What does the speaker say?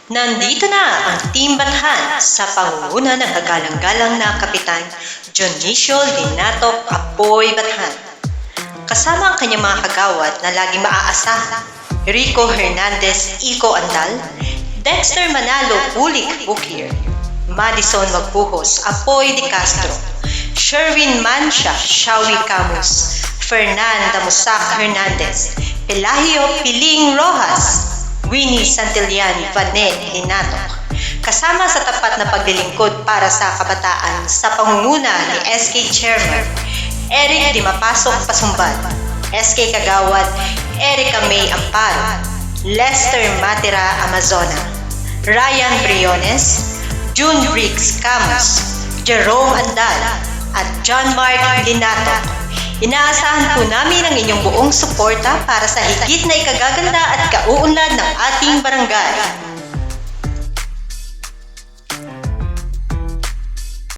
Nandito na ang Team Bathan sa pangunguna ng kagalang-galang na Kapitan Dionisio Linatok Apoy Bathan. Kasama ang kanyang mga kagawad na laging maaasahan: Rico Hernandez, Iko Andal, Dexter Manalo, Ulik Bukir, Madison Magbuhos, Apoy de Castro, Sherwin Mancha, Shawi Camus, Fernanda Musak Hernandez, Pelagio Piling Rojas, Winnie Santillan Vanet Linatok. Kasama sa tapat na paglilingkod para sa kabataan sa pangunguna ni SK Chairman Eric Di Mapasok Pasumban, SK Kagawad Erica May Amparo, Lester Matira Amazona, Ryan Briones, June Briggs Camus, Jerome Andal, at John Mark Linatok. Inaasahan po namin ang inyong buong suporta para sa higit na ikagaganda at kauunlad ng ating barangay.